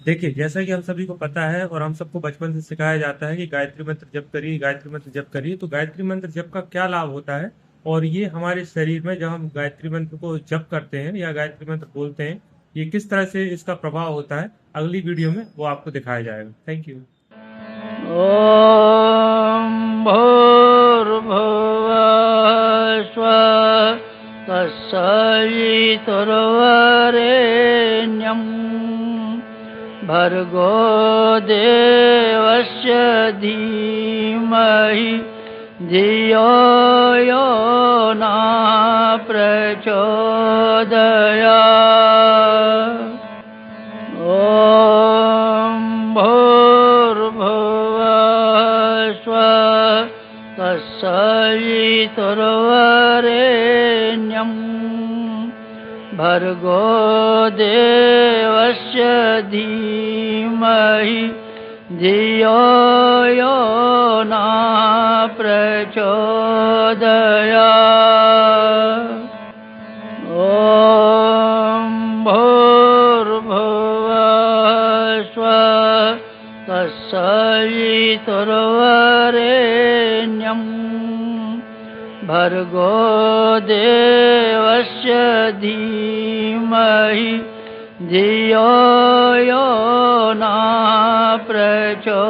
देखिए, जैसा कि हम सभी को पता है और हम सबको बचपन से सिखाया जाता है कि गायत्री मंत्र जप करिए, गायत्री मंत्र जप करिए। तो गायत्री मंत्र जप का क्या लाभ होता है और ये हमारे शरीर में जब हम गायत्री मंत्र को जप करते हैं या गायत्री मंत्र बोलते हैं, ये किस तरह से इसका प्रभाव होता है, अगली वीडियो में वो आपको दिखाया जाएगा। Thank you. ॐ भूर्भुवः स्वः तत्सवितुर्वरेण्यं भर्गो देवस्य धीमहि धियो यो न प्रचोदयात्। ॐ भूर्भुवः स्वः तत्सवितुर्वरेण्यं भर्गो देवस्य धीमहि धियो यो न प्रचोदयात्। ॐ भूर्भुवः स्वः तत्सवितुर्वरेण्यं भर्गो देवस्य धीमहि धियो यो न प्रचोदयात्।